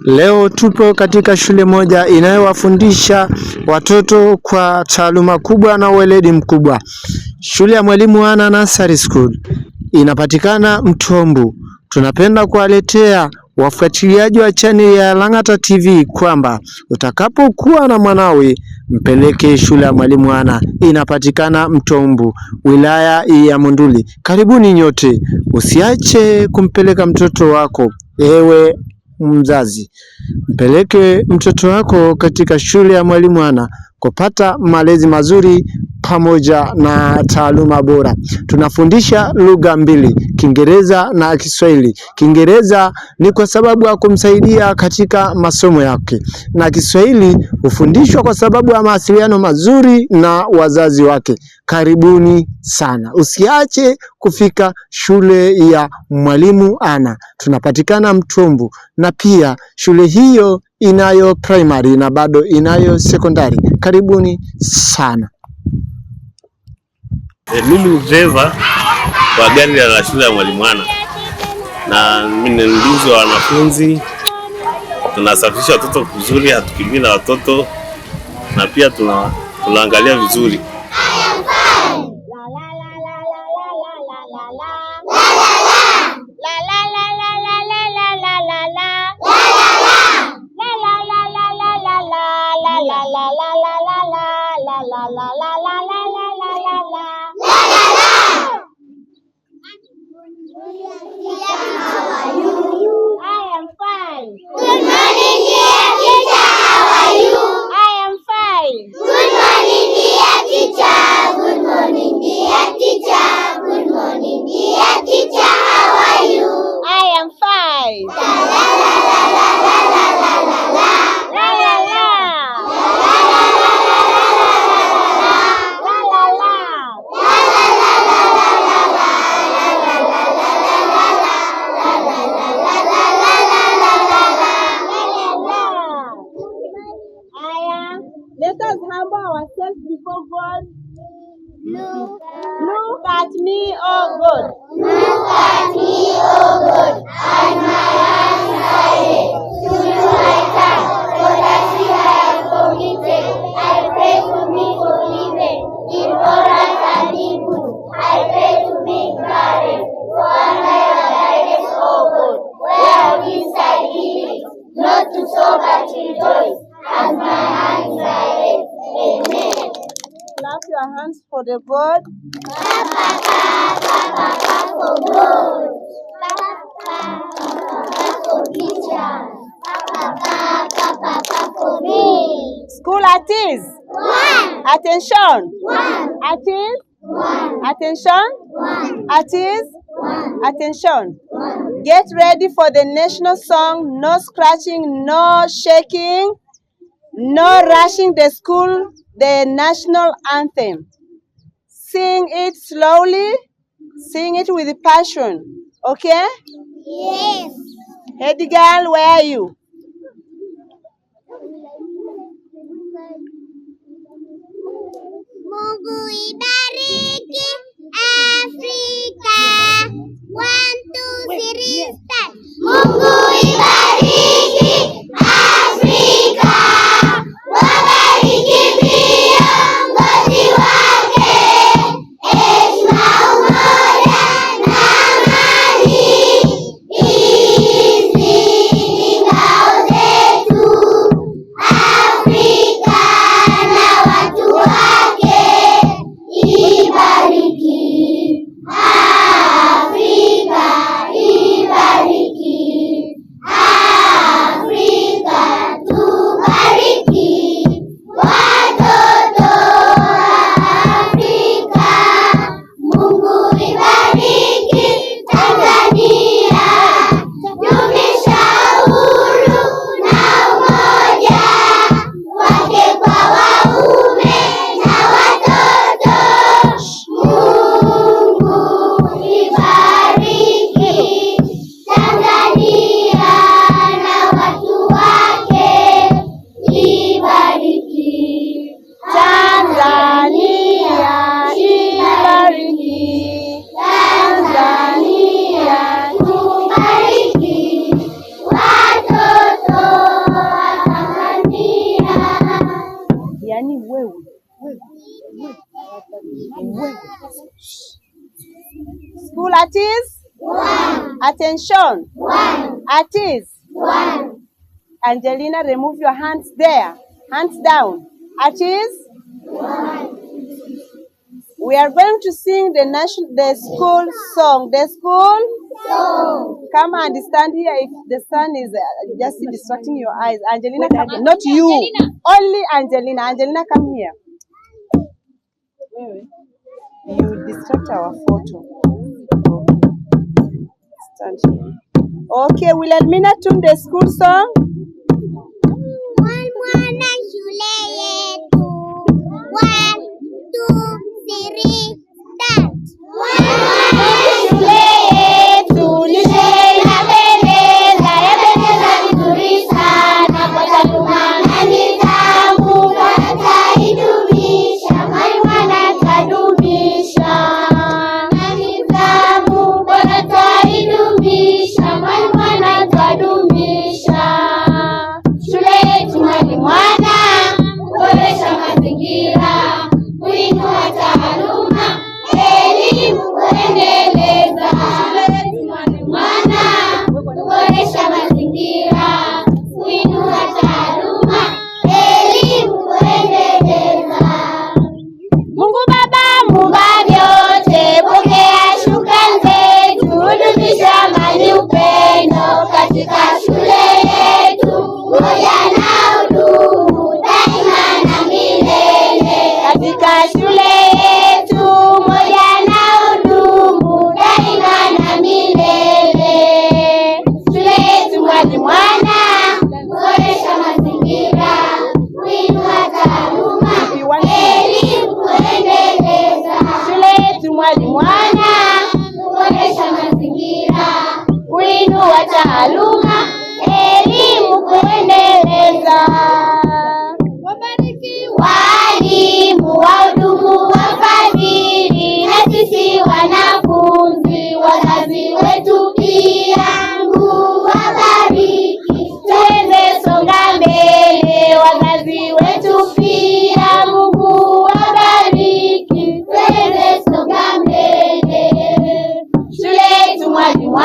Leo tupo katika shule moja inayowafundisha watoto kwa taaluma kubwa na weledi mkubwa. Shule ya Mwalimu Anna Nursery School inapatikana Mtombu. Tunapenda kuwaletea wafuatiliaji wa channel ya Lang'ata TV kwamba utakapokuwa na mwanawe mpeleke shule ya Mwalimu Anna, inapatikana Mtombu, wilaya ya Monduli. Karibuni nyote, usiache kumpeleka mtoto wako. Ewe mzazi, mpeleke mtoto wako katika shule ya Mwalimu Anna kupata malezi mazuri pamoja na taaluma bora. Tunafundisha lugha mbili, Kiingereza na Kiswahili. Kiingereza ni kwa sababu ya kumsaidia katika masomo yake, na Kiswahili hufundishwa kwa sababu ya mawasiliano mazuri na wazazi wake. Karibuni sana, usiache kufika shule ya Mwalimu Anna. Tunapatikana Mtombu, na pia shule hiyo inayo primary na bado inayo sekondari. Karibuni sana. Mimi ni driver wa gari la shule ya Mwalimu Anna, na mimi ni mlinzi wa wanafunzi. Tunasafirisha watoto vizuri, hatukimbii na watoto, na pia tunaangalia vizuri. Let us humble ourselves before God. Look at me, oh God. Look at me, oh God, and my hands are laid. To you I come, for that sin I have committed. I pray to be forgiven. Ignorant and evil, I pray to be pardoned. For under your guidance, oh God, where is I give it, not to sow but rejoice, as my hands are laid. Amen. Clap your hands for the God. For God. For teacher. For me. School artists. One. Attention. One. Artists. One. Attention. One. Artists. One. Attention. One. Get ready for the national song. No scratching, no shaking, no rushing the school. The national anthem. Sing it slowly. Sing it with passion. Okay? Yes. Head girl, where are you? Mungu ibariki Afrika. 1, 2, 3, start. Mungu ibariki Afrika. Wabariki viongozi wake. Heshima, umoja na amani. Hizi ni ngao zetu. Afrika na watu wake. Ibariki Afrika, ibariki Artist? 1. Attention. 1. Artist? 1. Angelina, remove your hands there. Hands down. Artist? 1. We are going to sing the school song. The school song. Come and stand here if the sun is just distracting your eyes. Angelina, come. Not you. Angelina. Only Angelina. Angelina, come here. You distract our photo. Okay. Stand here. Okay, will Elmina tune the school song? Mwana shule yetu. 1, 2, 3, start. Mwana shule yetu ni shule inapendeza, yapendeza vizuri sana kwa taaluma na nidhamu, tutaidumisha, mwalimu anatudumisha. Na nidhamu, tutaidumisha, mwalimu anatudumisha. Shule yetu mwalimu kuboresha mazingira, kuinua taaluma, elimu kuendeleza. Shule yetu mwalimu kuboresha mazingira, kuinua taaluma, elimu kuendeleza. Mungu Baba muumba vyote, pokea shukrani zetu, dumisha amani, upendo katika shule yetu, moja na udumu daima na milele. Katika shule yetu, moja na udumu daima na milele. Shule yetu mwalimu kuboresha mazingira, kuinua taaluma, elimu kuendeleza. Shule yetu mwalimu kuboresha mazingira, kuinua taaluma, elimu kuendeleza. Walimu, wahudumu, wafadhili na sisi wanafunzi, wazazi wetu pia, Mungu wabariki, tuweze songa mbele. Wazazi wetu pia, Mungu wabariki, tuweze songa mbele. Shule yetu mwalimu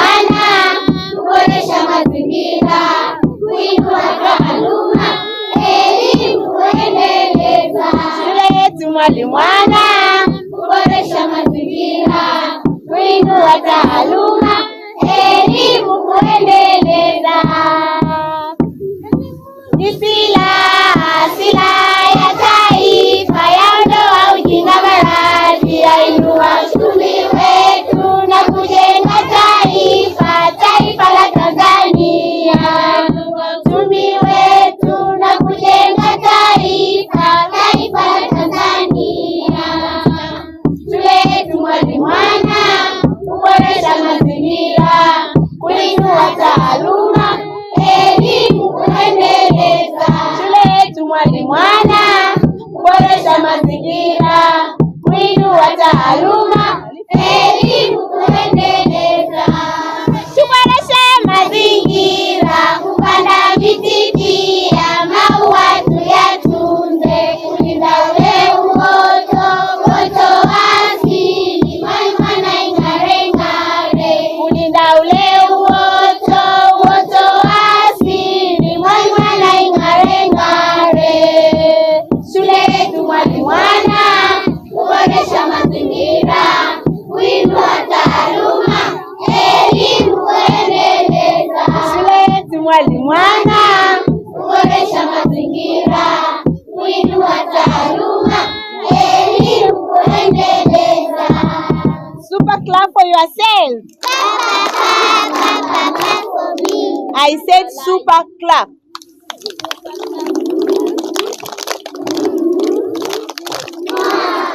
kuboresha mazingira, kuinua taaluma, elimu kuendeleza. Shule yetu mwalimu kuboresha mazingira, kuinua taaluma, elimu kuendeleza. Ni silaha ya taifa, yaondoa ujinga, maradhi, yainua uchumi wetu na kujenga taifa la Tanzania. Uchumi wetu na kujenga taifa la Tanzania. Shule yetu mwalimu kuboresha mazingira, kuinua taaluma, elimu kuendeleza. Shule yetu mwalimu kuboresha mazingira, kuinua taaluma, elimu kuendeleza. Tuboreshe mazingira, kupanda miti pia, maua tuyatunze, kulinda ule uoto asili, mwalimu ing'are ng'are. Kulinda ule uoto asili, mwalimu ing'are ng'are. Shule yetu mwalimu kuboresha mazingira, kuinua taaluma, elimu kuendeleza. Shule yetu mwalimu kuboresha mazingira, kuinua taaluma, elimu kuendeleza. Super clap for yourself. Clap for me. I said super clap.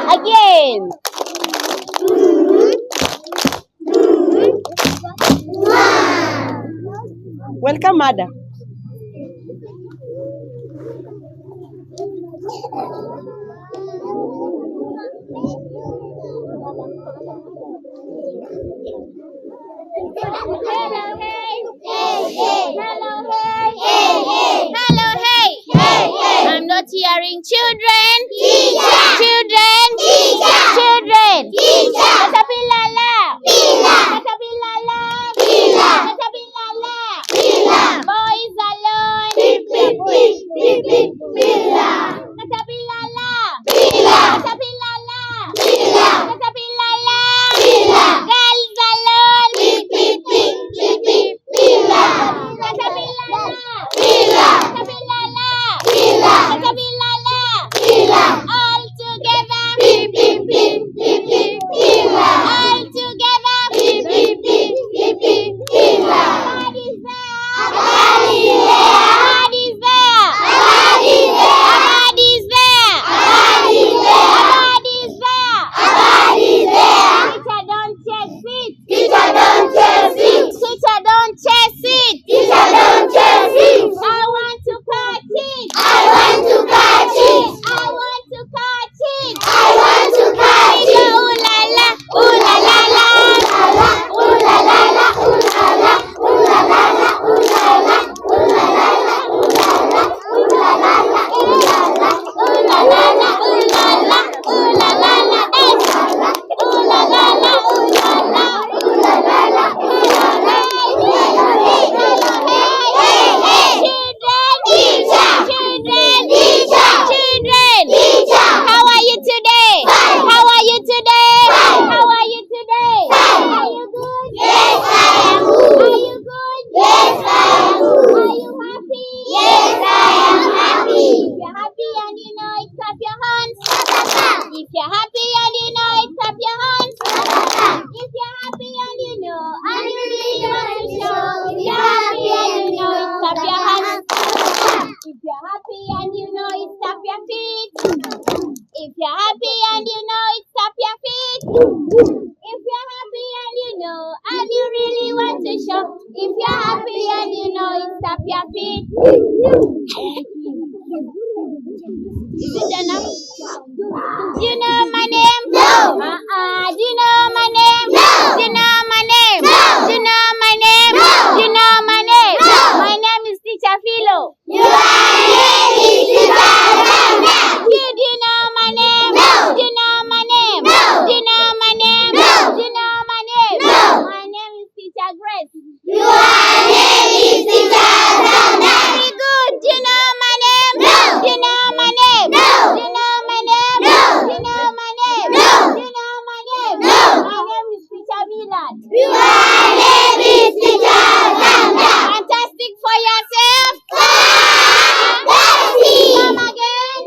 Again. Welcome, madam. I'm not hearing children. Teacher. Children. Teacher. Children. Teacher. Caterpillar. happy and you know it, tap your feet. If you're happy and you know it, tap your feet. If you're happy and you know and you really want to show. If you're happy and you know it, tap your feet. Is it enough? Do you know my name? No. Do you know my name? No. Do you know my name? No. Do you know my name? No. Do you know my name? No. My name is Teacher Philo. Your name is Teacher Zanda. Do you know my name? No. Do you know my name? No. Do you know my name? No. Do you know my name? No. My name is Teacher Grace. Your name is Teacher Zanda. Very good. Do you know my name? No. Do you know my name? No. Do you know my name? No. Do you know my name? No. Do you know my name? No. My name is Teacher Milan. Your name is Teacher Zanda. Fantastic for yourself. Fantastic. Come again.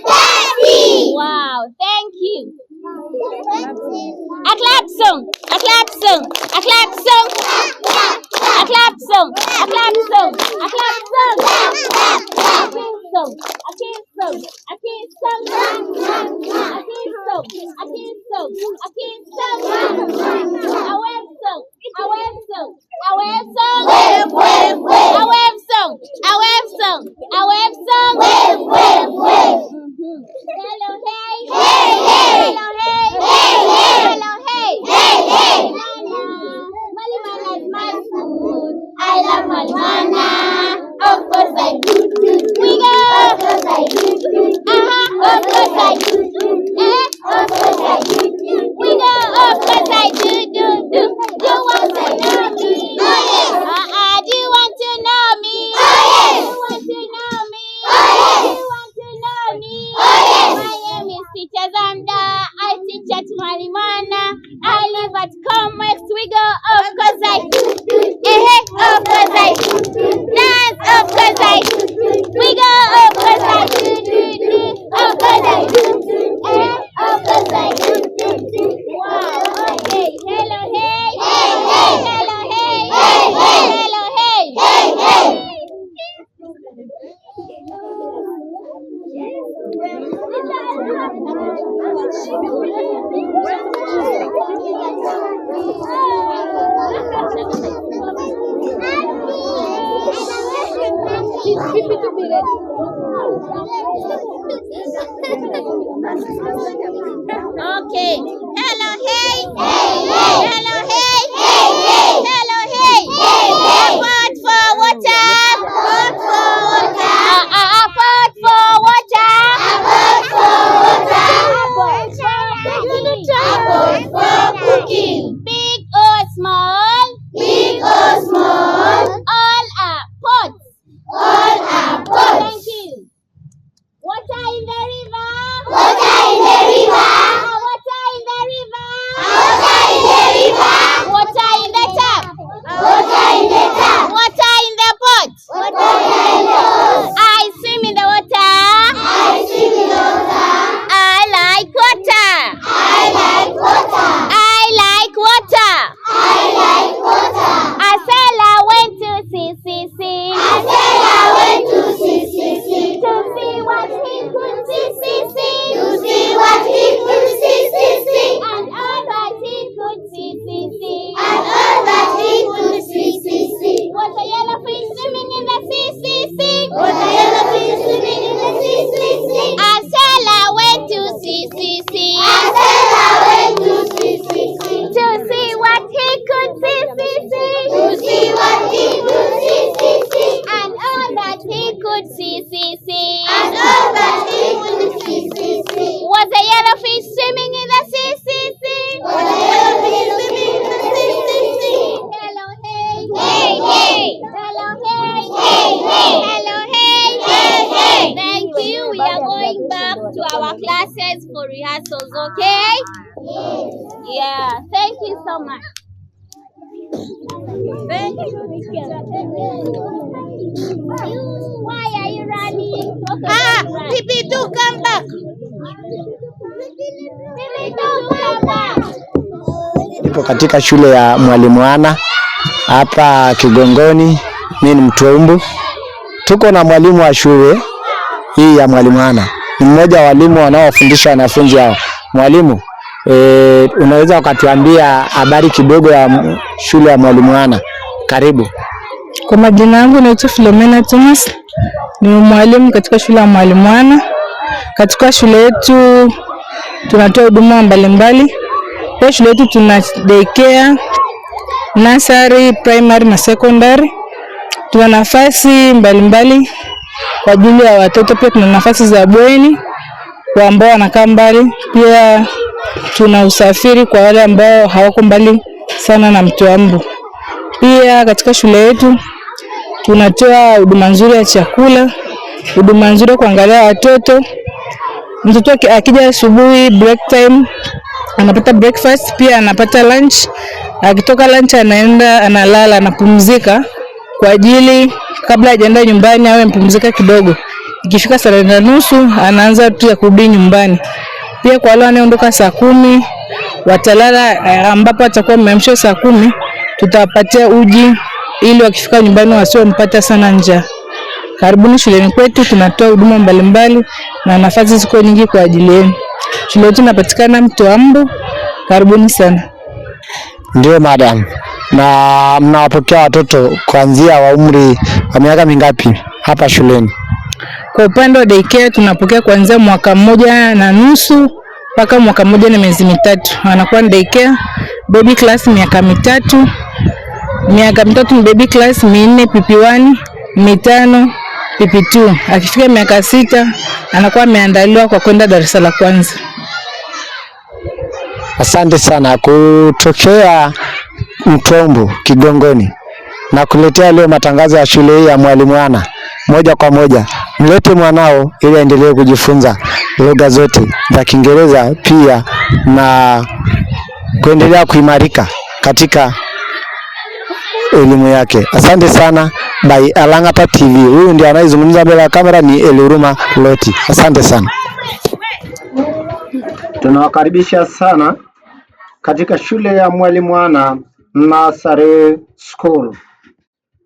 Fantastic. Wow, thank you. A clap song. A clap song. A clap song. A clap song. A clap song. A clap song. A kiss song. A kiss song. A kiss song. A kiss song. A kiss song. A kiss song. A wave song. A wave song. A wave song. Wave, wave, wave. A wave song. A wave song. A wave song. Wave, wave, wave. Hello, hey. Hey, hey. Hello, hey. Hey, hey. Hello, hey. Hey, hey. Malimana is my food. I love Malimana. Of course I do. We go. Of course I do. Of course I do. Of course I do. We go. Of course I do. Do you want to know me? Oh yes. Do you want to know me? Oh yes. Do you want to know me? Oh yes. Do you want to know me? Oh yes. My name is Teacher Zanda. I teach at Malimana. I live at Comwex. We go. Of course I do. Of course I do. Dance. Of course I do. We go. Of course I do. Of course I do. Of course I do. Wow. Okay. Hello, hey. Hey, hey. Hello, hey. Hey, hey. Hello, hey. Hey, hey. Okay. Hello, hey. Hey, hey. Hello, hey. Hey, hey. Hello, hey. Hey, hey. Pot for water. Pot for water. Pot for water. Pot for water. Pot for cooking. Big or small. Big or small. All are pots. All are pots. Thank you. Water in the river. Water in the river. Water in the river. Water in the river. Water in the tap. Water in the tap. Water in the pot. Water in the pot. I swim in the water. I swim in the water. I like water. I like water. I like water. I like water. A sailor went to sea. A sailor went to sea. To see what he could see. To see what he could see. And all that he could see. And all that he could see. Was a yellowfish swimming in the sea. Was a yellowfish swimming in the sea. A sailor went to sea. A sailor went to sea. To see what he could see. To see what he could see. And all that he could see. And all that he could see. Was a yellowfish swimming in the sea. Was a yellowfish swimming in the sea. Hello, hey. Hey, hey. Hello, hey. Hey, hey. Hello, hey. Hey, hey. Thank you. We are going back to our classes for rehearsals, okay? Yeah. Thank you so much. Thank you. Why are you running? PP2, come back. PP2, come back. Nipo katika shule ya Mwalimu Ana hapa Kigongoni. Mimi ni Mtwembu. tuko na mwalimu wa shule hii ya Mwalimu Ana. Ni mmoja wa walimu wanaofundisha wanafunzi hao. Mwalimu, unaweza ukatuambia habari kidogo ya shule ya Mwalimu Ana? Karibu. Kwa majina yangu naitwa Philomena Thomas. Ni mwalimu katika shule ya Mwalimu Ana. Katika shule yetu tunatoa huduma mbalimbali. Kwa shule yetu tuna daycare, nursery, primary na secondary. Tuna nafasi mbalimbali kwa ajili ya watoto, pia tuna nafasi za bweni kwa ambao wanakaa mbali. Pia tuna usafiri kwa wale ambao hawako mbali sana na Mtoambu. Pia katika shule yetu tunatoa huduma nzuri ya chakula, huduma nzuri ya kuangalia watoto. Mtoto akija asubuhi break time anapata breakfast, pia anapata lunch. Akitoka lunch anaenda analala, anapumzika kwa ajili kabla hajaenda nyumbani awe mpumzika kidogo. Ikifika saa 9:30 anaanza tu ya kurudi nyumbani. Pia kwa wale wanaondoka saa 10 watalala, ambapo atakuwa ameamshwa saa 10 tutawapatia uji ili wakifika nyumbani wasiompata sana njaa. Karibuni shuleni kwetu, tunatoa huduma mbalimbali na nafasi ziko nyingi kwa ajili yenu. Shule yetu inapatikana Mtoambu. Karibuni sana. Ndio madam. Na mnawapokea watoto kuanzia wa umri wa miaka mingapi hapa shuleni? Kwa upande wa daycare tunapokea kuanzia mwaka 1.5 mpaka mwaka 1 na miezi 3. Anakuwa daycare. Baby class miaka 3. Miaka 3 ni baby class, 4 PP1, 5 PP2. Akifika miaka 6 anakuwa ameandaliwa kwa kwenda darasa la kwanza. Asante sana kutokea Mtombo Kigongoni na kuletea leo matangazo ya shule hii ya Mwalimu Ana moja kwa moja. Mlete mwanao ili aendelee kujifunza lugha zote za Kiingereza pia na kuendelea kuimarika katika elimu yake. Asante sana. By Alangata TV. Huyu ndiye anayezungumza mbele ya kamera ni Eluruma Loti. Asante sana. Tunawakaribisha sana katika shule ya Mwalimu Ana Nursery School.